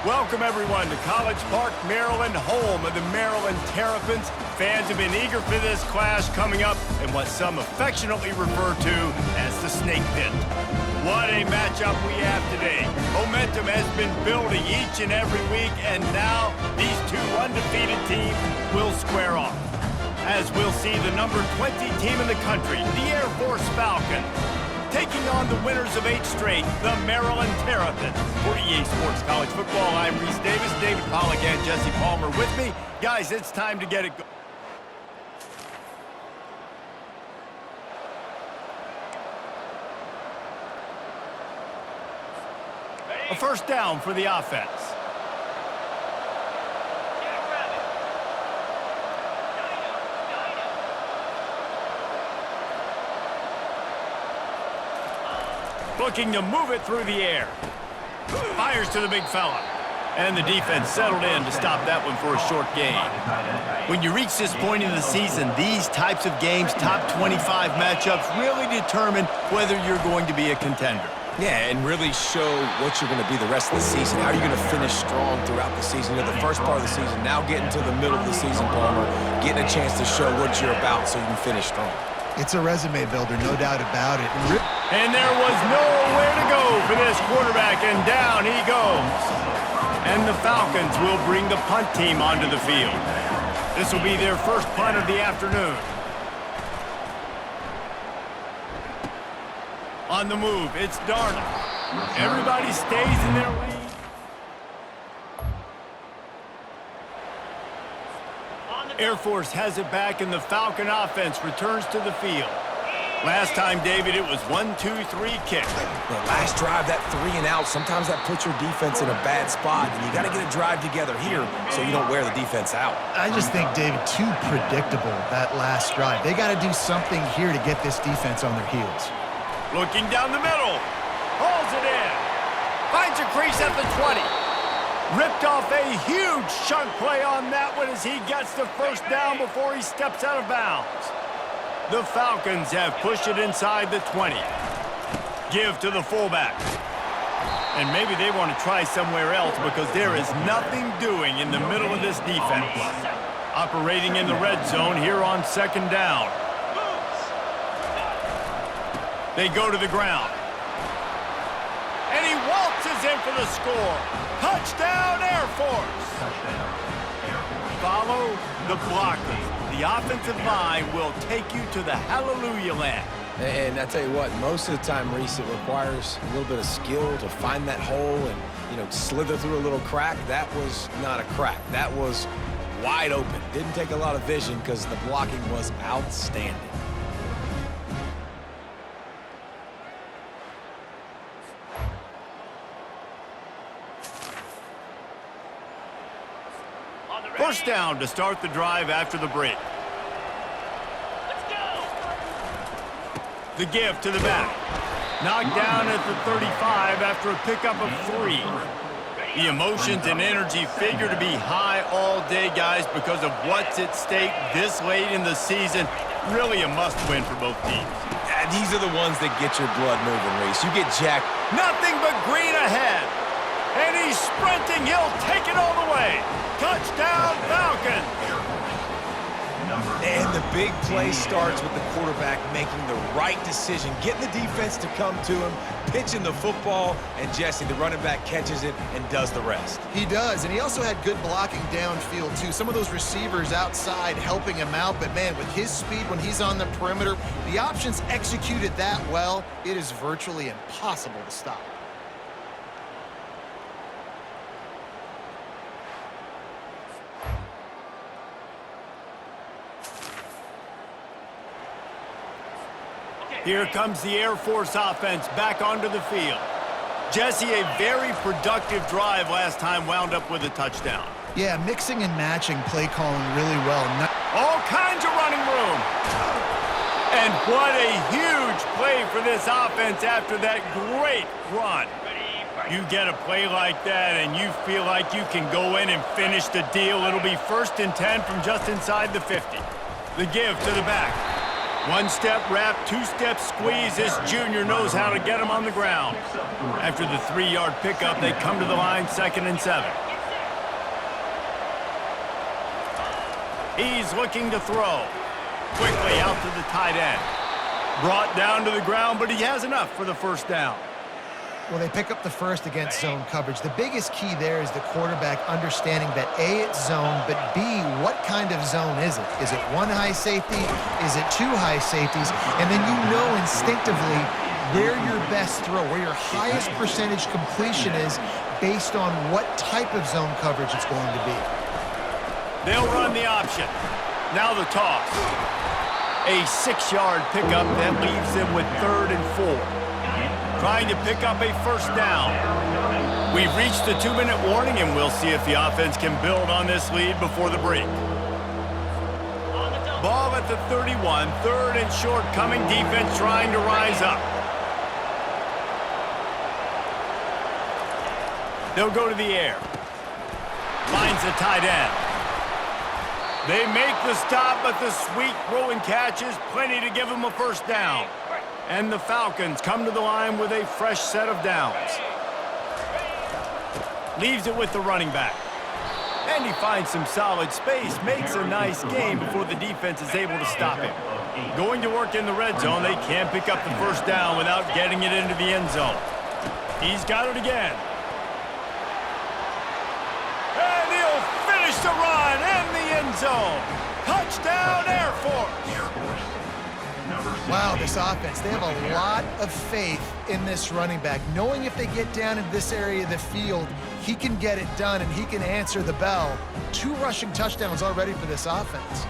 Welcome, everyone, to College Park, Maryland, home of the Maryland Terrapins. Fans have been eager for this clash coming up in what some affectionately refer to as the Snake Pit. What a matchup we have today. Momentum has been building each and every week, and now these two undefeated teams will square off. As we'll see the number 20 team in the country, the Air Force Falcons, taking on the winners of 8 straight, the Maryland Terrapins. For EA Sports College Football, I'm Reese Davis, David Pollack, and Jesse Palmer with me. Guys, it's time to get it going. A first down for the offense. Looking to move it through the air. Fires to the big fella. And the defense settled in to stop that one for a short gain. When you reach this point in the season, these types of games, top 25 matchups, really determine whether you're going to be a contender. Yeah, and really show what you're going to be the rest of the season. How are you going to finish strong throughout the season? You know, the first part of the season, now getting to the middle of the season, Palmer, getting a chance to show what you're about so you can finish strong. It's a resume builder, no doubt about it. And there was nowhere to go for this quarterback, and down he goes. And the Falcons will bring the punt team onto the field. This will be their first punt of the afternoon. On the move, it's Darnold. Everybody stays in their lane. Air Force has it back, and the Falcon offense returns to the field. Last time, David, it was 1-2-3 kick. The last drive, that 3 and out, sometimes that puts your defense in a bad spot, and you got to get a drive together here so you don't wear the defense out. I just think, David, too predictable, that last drive. They got to do something here to get this defense on their heels. Looking down the middle. Hauls it in. Finds a crease at the 20. Ripped off a huge chunk play on that one as he gets the first down before he steps out of bounds. The Falcons have pushed it inside the 20. Give to the fullback. And maybe they want to try somewhere else because there is nothing doing in the middle of this defense. Operating in the red zone here on second down. They go to the ground. And he waltzes in for the score. Touchdown, Air Force. Follow the blockers. The offensive line will take you to the hallelujah land. And I tell you what, most of the time, Reese, it requires a little bit of skill to find that hole and, you know, slither through a little crack. That was not a crack. That was wide open. Didn't take a lot of vision because the blocking was outstanding. First down to start the drive after the break. Let's go. The give to the back. Knocked down at the 35 after a pickup of 3. The emotions and energy figure to be high all day, guys, because of what's at stake this late in the season. Really a must-win for both teams. These are the ones that get your blood moving, Reese. You get jacked. Nothing but green ahead. And he's sprinting. He'll take it all the way. Touchdown, Falcons! And the big play starts with the quarterback making the right decision, getting the defense to come to him, pitching the football, and Jesse, the running back, catches it and does the rest. He does, and he also had good blocking downfield, too. Some of those receivers outside helping him out, but, man, with his speed when he's on the perimeter, the options executed that well, it is virtually impossible to stop. Here comes the Air Force offense back onto the field. Jesse, a very productive drive last time, wound up with a touchdown. Yeah, mixing and matching play calling really well. All kinds of running room. And what a huge play for this offense after that great run. You get a play like that and you feel like you can go in and finish the deal. It'll be 1st and 10 from just inside the 50. The give to the back. One-step wrap, two-step squeeze. This junior knows how to get him on the ground. After the 3-yard pickup, they come to the line, 2nd and 7. He's looking to throw. Quickly out to the tight end. Brought down to the ground, but he has enough for the first down. Well, they pick up the first against zone coverage. The biggest key there is the quarterback understanding that A, it's zone, but B, what kind of zone is it? Is it one high safety? Is it two high safeties? And then you know instinctively where your best throw, where your highest percentage completion is based on what type of zone coverage it's going to be. They'll run the option. Now the toss. A 6-yard pickup that leaves them with 3rd and 4. Trying to pick up a first down. We've reached the 2-minute warning, and we'll see if the offense can build on this lead before the break. Ball at the 31, 3rd and short coming. Defense trying to rise up. They'll go to the air. Finds the tight end. They make the stop, but the sweet throw and catch is plenty to give them a first down. And the Falcons come to the line with a fresh set of downs. Leaves it with the running back. And he finds some solid space, makes a nice gain before the defense is able to stop him. Going to work in the red zone, they can't pick up the first down without getting it into the end zone. He's got it again. And he'll finish the run in the end zone. Touchdown, Air Force. Wow, this offense, they have a lot of faith in this running back, knowing if they get down in this area of the field, he can get it done and he can answer the bell. 2 rushing touchdowns already for this offense.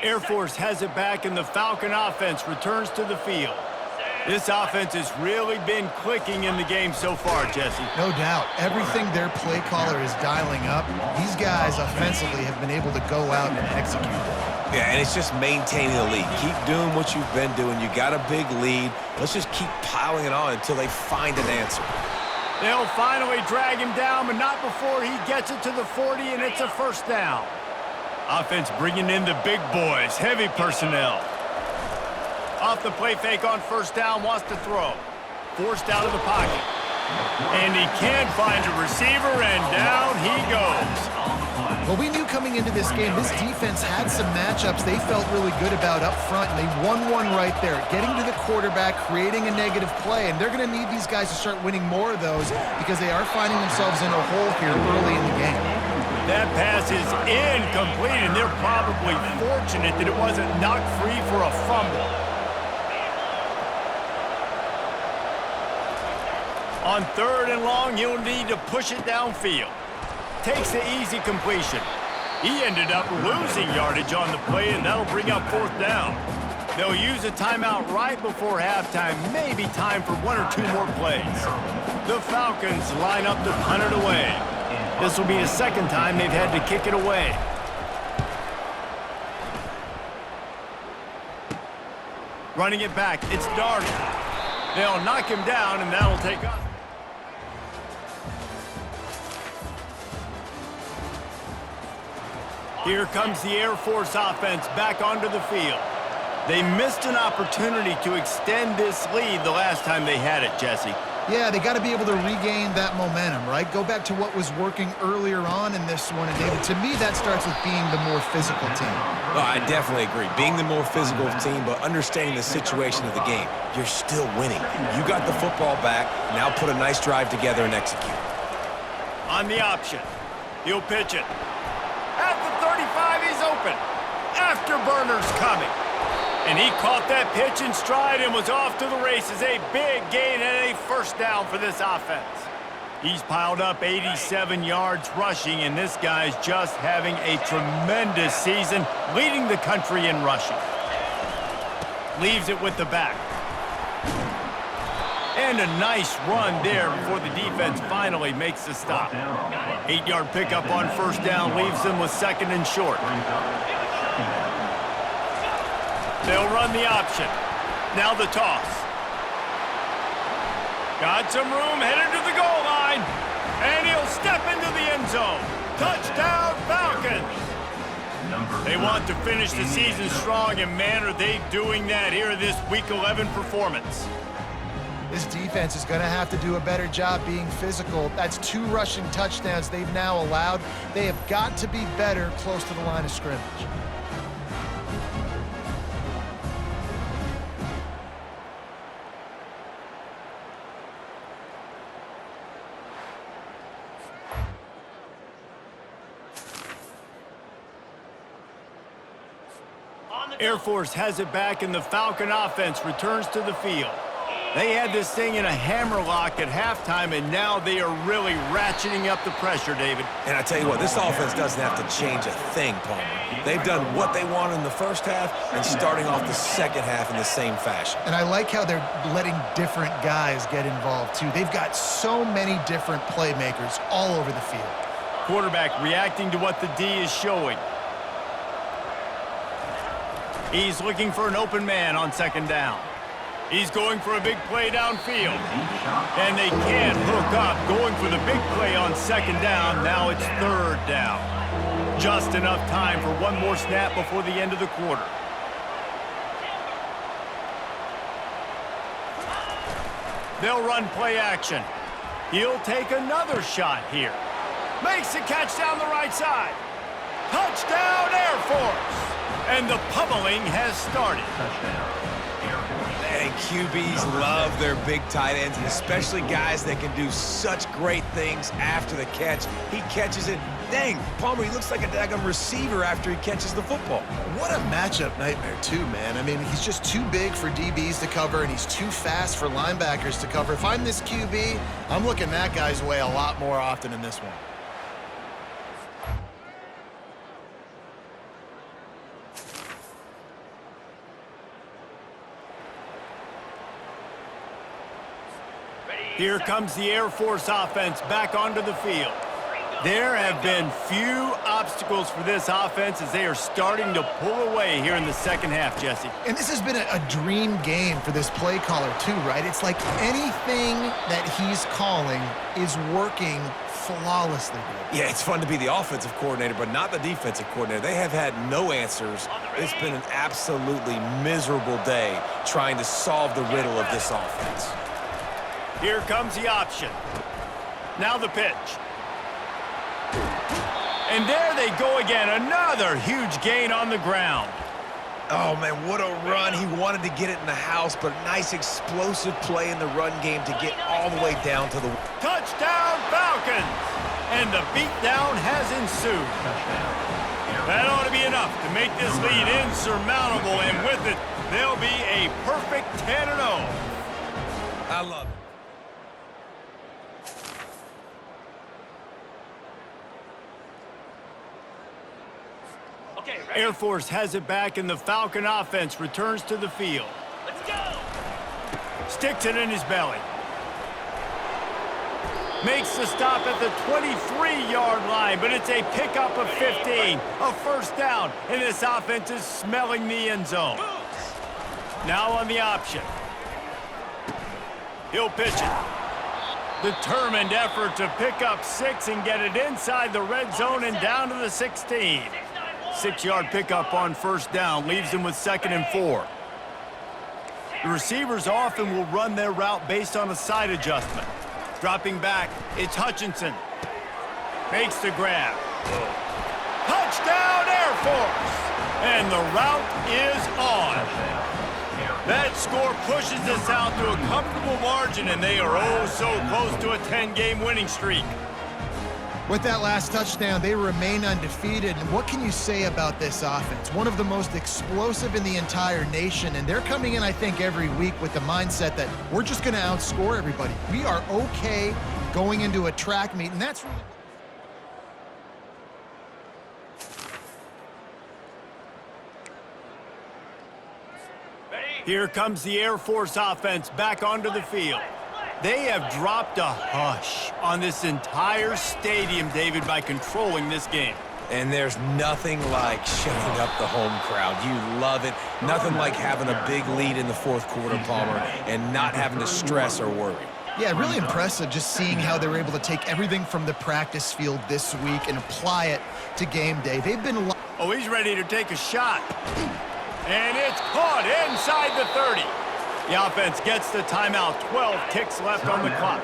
Air Force has it back, and the Falcon offense returns to the field. This offense has really been clicking in the game so far, Jesse. No doubt. Everything their play caller is dialing up, these guys offensively have been able to go out and execute. Yeah, and it's just maintaining the lead. Keep doing what you've been doing. You got a big lead. Let's just keep piling it on until they find an answer. They'll finally drag him down, but not before he gets it to the 40, and it's a first down. Offense bringing in the big boys, heavy personnel. Off the play fake on first down, wants to throw. Forced out of the pocket. And he can't find a receiver, and down he goes. Well, we knew coming into this game, this defense had some matchups they felt really good about up front, and they won one right there, getting to the quarterback, creating a negative play, and they're going to need these guys to start winning more of those because they are finding themselves in a hole here early in the game. That pass is incomplete, and they're probably fortunate that it wasn't knocked free for a fumble. On 3rd and long, he'll need to push it downfield. Takes the easy completion. He ended up losing yardage on the play, and that'll bring up 4th down. They'll use a timeout right before halftime, maybe time for 1 or 2 more plays. The Falcons line up to punt it away. This will be the 2nd time they've had to kick it away. Running it back, it's Darnold. They'll knock him down, and that'll take off. Here comes the Air Force offense back onto the field. They missed an opportunity to extend this lead the last time they had it, Jesse. Yeah, they got to be able to regain that momentum, right? Go back to what was working earlier on in this one. And David, to me, that starts with being the more physical team. No, I definitely agree. Being the more physical team, but understanding the situation of the game. You're still winning. You got the football back. Now put a nice drive together and execute. On the option. He'll pitch it. At the 35, he's open. Afterburner's coming. And he caught that pitch in stride and was off to the races. A big gain and a first down for this offense. He's piled up 87 yards rushing, and this guy's just having a tremendous season, leading the country in rushing. Leaves it with the back. And a nice run there before the defense finally makes the stop. 8-yard pickup on first down leaves them with 2nd and short. They'll run the option. Now the toss. Got some room, headed to the goal line. And he'll step into the end zone. Touchdown, Falcons! They want to finish the season strong, and man, are they doing that here in this Week 11 performance. This defense is going to have to do a better job being physical. That's 2 rushing touchdowns they've now allowed. They have got to be better close to the line of scrimmage. Air Force has it back, and the Falcon offense returns to the field. They had this thing in a hammerlock at halftime, and now they are really ratcheting up the pressure, David. And I tell you what, this offense doesn't have to change a thing, Palmer. They've done what they wanted in the first half and starting off the second half in the same fashion. And I like how they're letting different guys get involved, too. They've got so many different playmakers all over the field. Quarterback reacting to what the D is showing. He's looking for an open man on second down. He's going for a big play downfield. And they can't hook up. Going for the big play on second down. Now it's third down. Just enough time for one more snap before the end of the quarter. They'll run play action. He'll take another shot here. Makes the catch down the right side. Touchdown, Air Force! And the pummeling has started. And QBs love their big tight ends, and especially guys that can do such great things after the catch. He catches it. Dang, Palmer, he looks like a daggum receiver after he catches the football. What a matchup nightmare, too, man. I mean, he's just too big for DBs to cover, and he's too fast for linebackers to cover. If I'm this QB, I'm looking that guy's way a lot more often in this one. Here comes the Air Force offense back onto the field. There have been few obstacles for this offense as they are starting to pull away here in the second half, Jesse. And this has been a dream game for this play caller, too, right? It's like anything that he's calling is working flawlessly. Yeah, it's fun to be the offensive coordinator, but not the defensive coordinator. They have had no answers. It's been an absolutely miserable day trying to solve the riddle of this offense. Here comes the option. Now the pitch. And there they go again. Another huge gain on the ground. Oh, man, what a run. He wanted to get it in the house, but nice explosive play in the run game to get all the way down to the... Touchdown, Falcons! And the beatdown has ensued. That ought to be enough to make this lead insurmountable, and with it, they'll be a perfect 10-0. I love it. Air Force has it back, and the Falcon offense returns to the field. Let's go! Sticks it in his belly. Makes the stop at the 23-yard line, but it's a pickup of 15. A first down, and this offense is smelling the end zone. Now on the option. He'll pitch it. Determined effort to pick up 6 and get it inside the red zone and down to the 16. 6-yard pickup on first down leaves them with 2nd and 4. The receivers often will run their route based on a side adjustment. Dropping back, it's Hutchinson. Makes the grab. Touchdown, Air Force! And the route is on. That score pushes us out to a comfortable margin, and they are oh so close to a 10-game winning streak. With that last touchdown, they remain undefeated. And what can you say about this offense? One of the most explosive in the entire nation, and they're coming in, I think, every week with the mindset that we're just going to outscore everybody. We are okay going into a track meet, and that's really... Here comes the Air Force offense back onto the field. They have dropped a hush on this entire stadium, David, by controlling this game. And there's nothing like shutting up the home crowd. You love it. Nothing like having a big lead in the fourth quarter, Palmer, and not having to stress or worry. Yeah, really impressive just seeing how they were able to take everything from the practice field this week and apply it to game day. They've been... Oh, he's ready to take a shot. And it's caught inside the 30. The offense gets the timeout. 12 ticks left on the clock.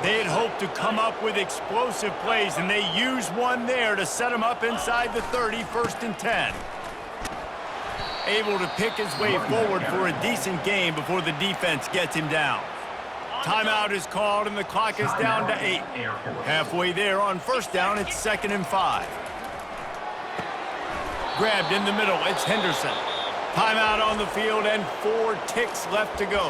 They had hoped to come up with explosive plays, and they used one there to set them up inside the 30, 1st and 10. Able to pick his way forward for a decent game before the defense gets him down. Timeout is called, and the clock is down to 8. Halfway there on 1st down, it's 2nd and 5. Grabbed in the middle, it's Henderson. Timeout on the field, and 4 ticks left to go.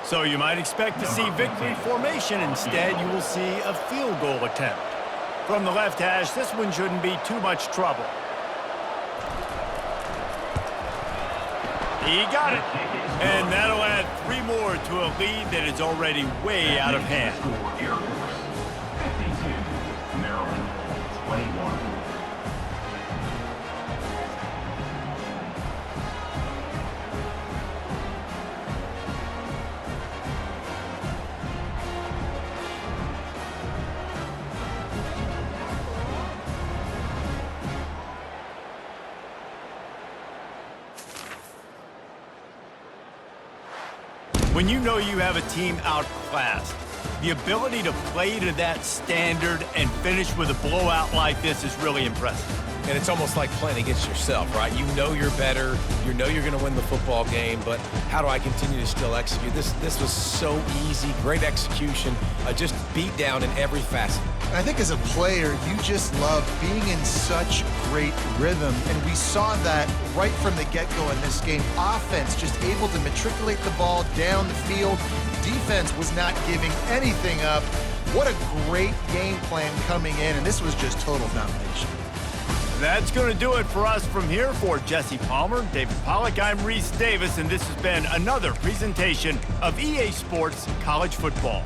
So you might expect to see victory formation. Instead, you will see a field goal attempt. From the left hash, this one shouldn't be too much trouble. He got it. And that'll add 3 more to a lead that is already way out of hand. Maryland, 21. When you know you have a team outclassed, the ability to play to that standard and finish with a blowout like this is really impressive. And it's almost like playing against yourself, right? You know you're better. You know you're going to win the football game, but how do I continue to still execute? This was so easy. Great execution. Just beat down in every facet. I think as a player, you just love being in such great rhythm, and we saw that right from the get-go in this game. Offense just able to matriculate the ball down the field. Defense was not giving anything up. What a great game plan coming in, and this was just total domination. That's going to do it for us from here. For Jesse Palmer, David Pollack, I'm Reese Davis, and this has been another presentation of EA Sports College Football.